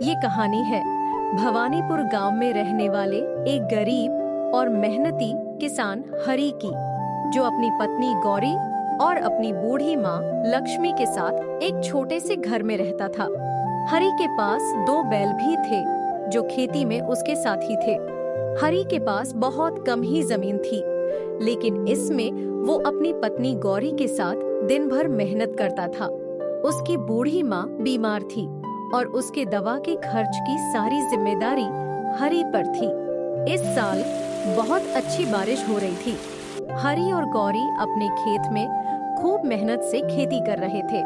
ये कहानी है भवानीपुर गांव में रहने वाले एक गरीब और मेहनती किसान हरि की, जो अपनी पत्नी गौरी और अपनी बूढ़ी माँ लक्ष्मी के साथ एक छोटे से घर में रहता था। हरि के पास 2 बैल भी थे जो खेती में उसके साथ ही थे। हरि के पास बहुत कम ही जमीन थी, लेकिन इसमें वो अपनी पत्नी गौरी के साथ दिन भर मेहनत करता था। उसकी बूढ़ी माँ बीमार थी और उसके दवा के खर्च की सारी जिम्मेदारी हरि पर थी। इस साल बहुत अच्छी बारिश हो रही थी। हरि और गौरी अपने खेत में खूब मेहनत से खेती कर रहे थे।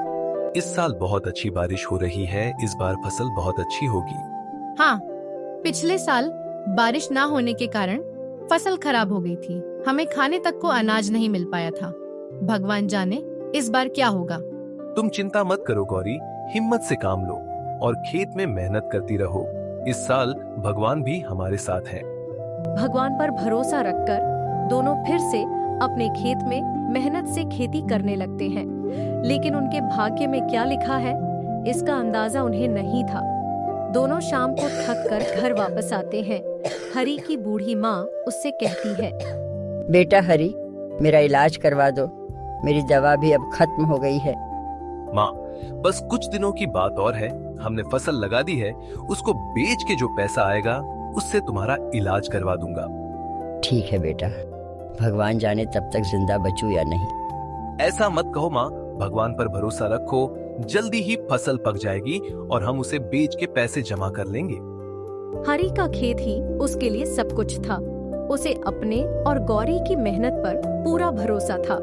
इस साल बहुत अच्छी बारिश हो रही है, इस बार फसल बहुत अच्छी होगी। हाँ, पिछले साल बारिश ना होने के कारण फसल खराब हो गई थी। हमें खाने तक को अनाज नहीं मिल पाया था। भगवान जाने इस बार क्या होगा। तुम चिंता मत करो गौरी, हिम्मत से काम लो और खेत में मेहनत करती रहो। इस साल भगवान भी हमारे साथ हैं। भगवान पर भरोसा रखकर दोनों फिर से अपने खेत में मेहनत से खेती करने लगते हैं, लेकिन उनके भाग्य में क्या लिखा है इसका अंदाजा उन्हें नहीं था। दोनों शाम को थक कर घर वापस आते हैं। हरि की बूढ़ी माँ उससे कहती है, बेटा हरि, मेरा इलाज करवा दो, मेरी दवा भी अब खत्म हो गई है। माँ, बस कुछ दिनों की बात और है, हमने फसल लगा दी है, उसको बेच के जो पैसा आएगा उससे तुम्हारा इलाज करवा दूंगा। ठीक है बेटा, भगवान जाने तब तक जिंदा बचूं या नहीं। ऐसा मत कहो माँ, भगवान पर भरोसा रखो, जल्दी ही फसल पक जाएगी और हम उसे बेच के पैसे जमा कर लेंगे। हरि का खेत ही उसके लिए सब कुछ था। उसे अपने और गौरी की मेहनत पर पूरा भरोसा था।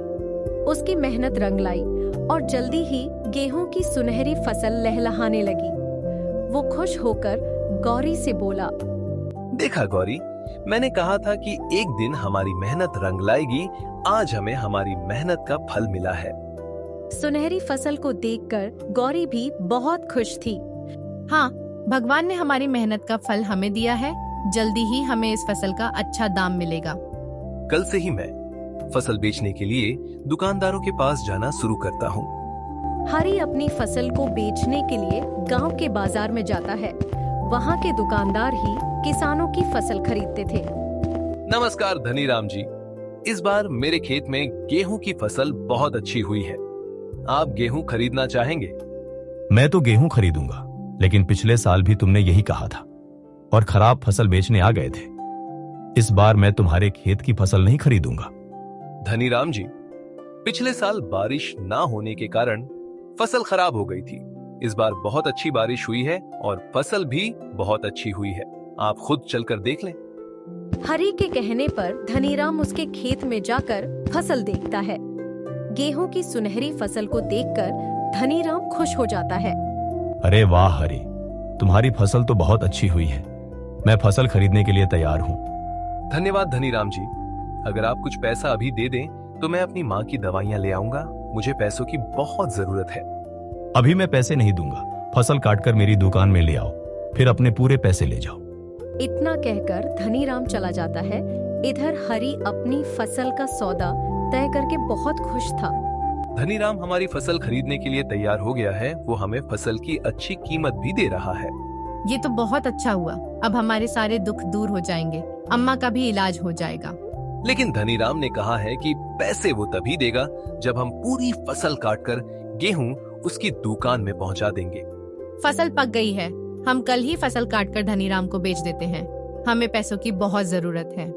उसकी मेहनत रंग लाई और जल्दी ही गेहूं की सुनहरी फसल लहलहाने लगी। वो खुश होकर गौरी से बोला, देखा गौरी, मैंने कहा था कि एक दिन हमारी मेहनत रंग लाएगी। आज हमें हमारी मेहनत का फल मिला है। सुनहरी फसल को देखकर गौरी भी बहुत खुश थी। हाँ, भगवान ने हमारी मेहनत का फल हमें दिया है। जल्दी ही हमें इस फसल का अच्छा दाम मिलेगा। कल से ही मैं फसल बेचने के लिए दुकानदारों के पास जाना शुरू करता हूँ। हरि अपनी फसल को बेचने के लिए गांव के बाजार में जाता है। वहाँ के दुकानदार ही किसानों की फसल खरीदते थे। नमस्कार धनीराम जी, इस बार मेरे खेत में गेहूं की फसल बहुत अच्छी हुई है। आप गेहूं खरीदना चाहेंगे? मैं तो गेहूं खरीदूंगा, लेकिन पिछले साल भी तुमने यही कहा था और खराब फसल बेचने आ गए थे। इस बार मैं तुम्हारे खेत की फसल नहीं खरीदूंगा। धनीराम जी, पिछले साल बारिश ना होने के कारण फसल खराब हो गई थी। इस बार बहुत अच्छी बारिश हुई है और फसल भी बहुत अच्छी हुई है। आप खुद चलकर देख लें। हरि के कहने पर धनीराम उसके खेत में जाकर फसल देखता है। गेहूं की सुनहरी फसल को देखकर धनीराम खुश हो जाता है। अरे वाह हरि, तुम्हारी फसल तो बहुत अच्छी हुई है। मैं फसल खरीदने के लिए तैयार हूँ। धन्यवाद धनीराम जी। अगर आप कुछ पैसा अभी दे दें तो मैं अपनी माँ की दवाइयाँ ले आऊंगा। मुझे पैसों की बहुत जरूरत है। अभी मैं पैसे नहीं दूंगा, फसल काटकर मेरी दुकान में ले आओ, फिर अपने पूरे पैसे ले जाओ। इतना कहकर धनीराम चला जाता है। इधर हरि अपनी फसल का सौदा तय करके बहुत खुश था। धनीराम हमारी फसल खरीदने के लिए तैयार हो गया है। वो हमें फसल की अच्छी कीमत भी दे रहा है। ये तो बहुत अच्छा हुआ। अब हमारे सारे दुख दूर हो जाएंगे। अम्मा का भी इलाज हो जाएगा। लेकिन धनीराम ने कहा है कि पैसे वो तभी देगा जब हम पूरी फसल काटकर गेहूं उसकी दुकान में पहुंचा देंगे। फसल पक गई है। हम कल ही फसल काटकर धनीराम को बेच देते हैं। हमें पैसों की बहुत जरूरत है।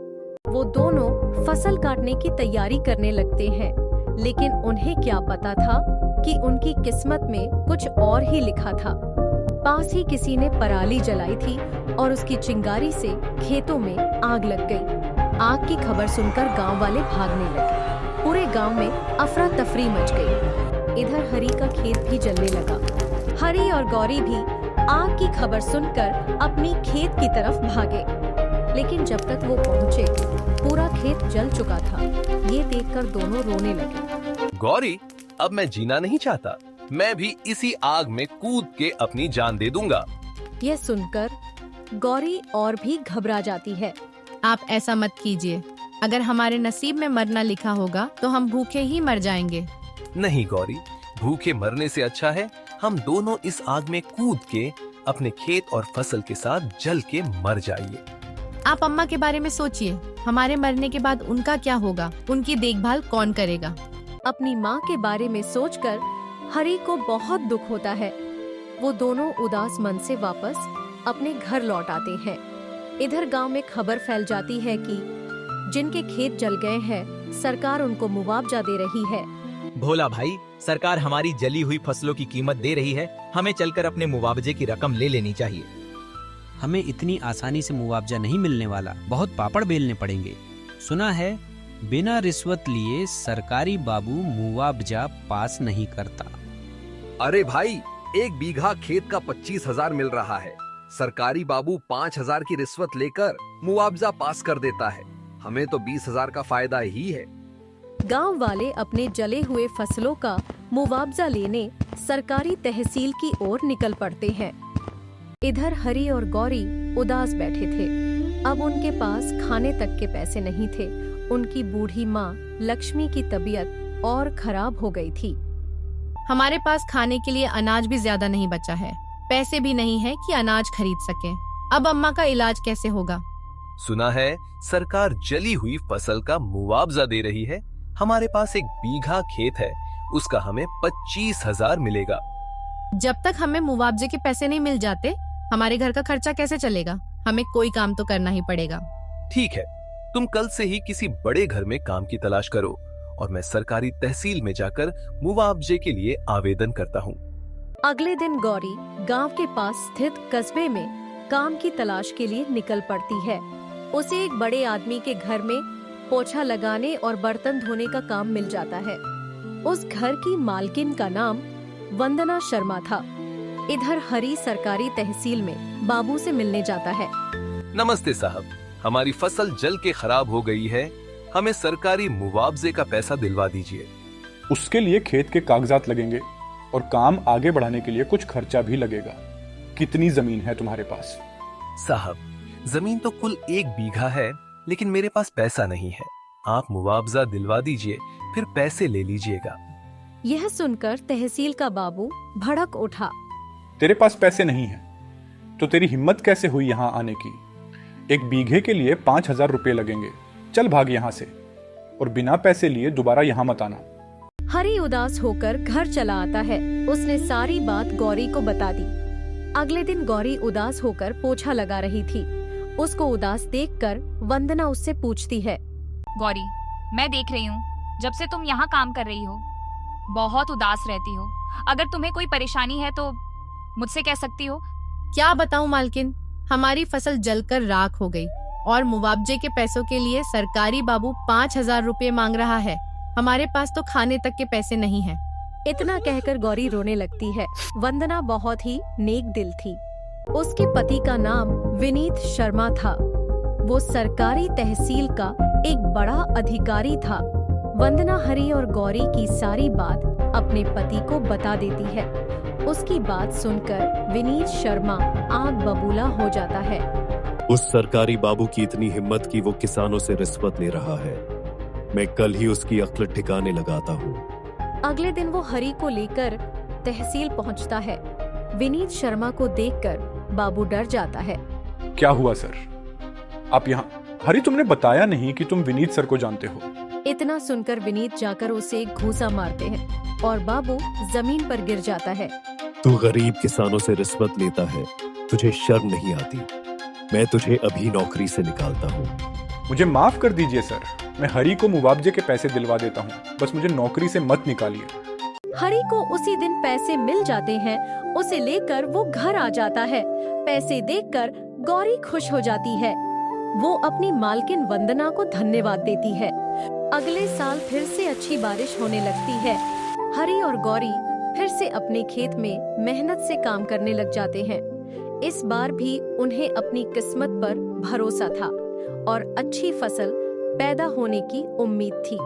वो दोनों फसल काटने की तैयारी करने लगते हैं, लेकिन उन्हें क्या पता था कि उनकी किस्मत में कुछ और ही लिखा था। पास ही किसी ने पराली जलाई थी और उसकी चिंगारी से खेतों में आग लग गई। आग की खबर सुनकर गांव वाले भागने लगे। पूरे गांव में अफरा तफरी मच गई। इधर हरि का खेत भी जलने लगा। हरि और गौरी भी आग की खबर सुनकर अपनी खेत की तरफ भागे, लेकिन जब तक वो पहुँचे पूरा खेत जल चुका था। ये देखकर दोनों रोने लगे। गौरी, अब मैं जीना नहीं चाहता। मैं भी इसी आग में कूद के अपनी जान दे दूंगा। यह सुनकर गौरी और भी घबरा जाती है। आप ऐसा मत कीजिए। अगर हमारे नसीब में मरना लिखा होगा तो हम भूखे ही मर जाएंगे। नहीं गौरी, भूखे मरने से अच्छा है हम दोनों इस आग में कूद के अपने खेत और फसल के साथ जल के मर जाइए। आप अम्मा के बारे में सोचिए, हमारे मरने के बाद उनका क्या होगा, उनकी देखभाल कौन करेगा। अपनी माँ के बारे में सोचकर हरी को बहुत दुख होता है। वो दोनों उदास मन से वापस अपने घर लौट आते हैं। इधर गांव में खबर फैल जाती है कि जिनके खेत जल गए हैं, सरकार उनको मुआवजा दे रही है। भोला भाई, सरकार हमारी जली हुई फसलों की कीमत दे रही है, हमें चलकर अपने मुआवजे की रकम ले लेनी चाहिए। हमें इतनी आसानी से मुआवजा नहीं मिलने वाला, बहुत पापड़ बेलने पड़ेंगे। सुना है बिना रिश्वत लिए सरकारी बाबू मुआवजा पास नहीं करता। अरे भाई, 1 बीघा खेत का 25,000 मिल रहा है। सरकारी बाबू 5,000 की रिश्वत लेकर मुआवजा पास कर देता है। हमें तो 20,000 का फायदा ही है। गांव वाले अपने जले हुए फसलों का मुआवजा लेने सरकारी तहसील की ओर निकल पड़ते हैं। इधर हरी और गौरी उदास बैठे थे। अब उनके पास खाने तक के पैसे नहीं थे। उनकी बूढ़ी माँ लक्ष्मी की तबीयत और खराब हो गई थी। हमारे पास खाने के लिए अनाज भी ज्यादा नहीं बचा है, पैसे भी नहीं है कि अनाज खरीद सके। अब अम्मा का इलाज कैसे होगा? सुना है सरकार जली हुई फसल का मुआवजा दे रही है। हमारे पास 1 बीघा खेत है, उसका हमें 25,000 मिलेगा। जब तक हमें मुआवजे के पैसे नहीं मिल जाते, हमारे घर का खर्चा कैसे चलेगा? हमें कोई काम तो करना ही पड़ेगा। ठीक है, तुम कल से ही किसी बड़े घर में काम की तलाश करो और मैं सरकारी तहसील में जाकर मुआवजे के लिए आवेदन करता हूँ। अगले दिन गौरी गांव के पास स्थित कस्बे में काम की तलाश के लिए निकल पड़ती है। उसे एक बड़े आदमी के घर में पोछा लगाने और बर्तन धोने का काम मिल जाता है। उस घर की मालकिन का नाम वंदना शर्मा था। इधर हरी सरकारी तहसील में बाबू से मिलने जाता है। नमस्ते साहब, हमारी फसल जल के खराब हो गई है, हमें सरकारी मुआवजे का पैसा दिलवा दीजिए। उसके लिए खेत के कागजात लगेंगे और काम आगे बढ़ाने के लिए कुछ खर्चा भी लगेगा। कितनी जमीन है तुम्हारे पास? साहब, जमीन तो कुल 1 बीघा है, लेकिन मेरे पास पैसा नहीं है। आप मुआवजा दिलवा दीजिए, फिर पैसे ले लीजिएगा। यह सुनकर तहसील का बाबू भड़क उठा। तेरे पास पैसे नहीं है तो तेरी हिम्मत कैसे हुई यहाँ आने की? 1 बीघे के लिए 5,000 रुपए लगेंगे। चल भाग यहाँ से और बिना पैसे लिए दोबारा यहाँ मत आना। हरी उदास होकर घर चला आता है। उसने सारी बात गौरी को बता दी। अगले दिन गौरी उदास होकर पोछा लगा रही थी। उसको उदास देखकर वंदना उससे पूछती है, गौरी, मैं देख रही हूँ जब से तुम यहाँ काम कर रही हो, बहुत उदास रहती हो। अगर तुम्हें कोई परेशानी है तो मुझसे कह सकती हो। क्या बताऊं मालकिन, हमारी फसल जलकर राख हो गई और मुआवजे के पैसों के लिए सरकारी बाबू 5,000 रुपए मांग रहा है। हमारे पास तो खाने तक के पैसे नहीं हैं। इतना कहकर गौरी रोने लगती है। वंदना बहुत ही नेक दिल थी। उसके पति का नाम विनीत शर्मा था। वो सरकारी तहसील का एक बड़ा अधिकारी था। वंदना हरी और गौरी की सारी बात अपने पति को बता देती है। उसकी बात सुनकर विनीत शर्मा आग बबूला हो जाता है। उस सरकारी बाबू की इतनी हिम्मत कि वो किसानों से रिश्वत ले रहा है। मैं कल ही उसकी अक्ल ठिकाने लगाता हूँ। अगले दिन वो हरी को लेकर तहसील पहुँचता है। विनीत शर्मा को देखकर बाबू डर जाता है। क्या हुआ सर, आप यहाँ? हरी, तुमने बताया नहीं कि तुम विनीत सर को जानते हो। इतना सुनकर विनीत जाकर उसे एक घूंसा मारते हैं और बाबू जमीन पर गिर जाता है। तू गरीब किसानों से रिश्वत लेता है, तुझे शर्म नहीं आती? मैं तुझे अभी नौकरी से निकालता हूँ। मुझे माफ कर दीजिए सर, मैं हरी को मुआवजे के पैसे दिलवा देता हूँ, बस मुझे नौकरी से मत निकालिए। हरी को उसी दिन पैसे मिल जाते हैं। उसे लेकर वो घर आ जाता है। पैसे देखकर गौरी खुश हो जाती है। वो अपनी मालकिन वंदना को धन्यवाद देती है। अगले साल फिर से अच्छी बारिश होने लगती है। हरी और गौरी फिर से अपने खेत में मेहनत से काम करने लग जाते हैं। इस बार भी उन्हें अपनी किस्मत पर भरोसा था और अच्छी फसल पैदा होने की उम्मीद थी।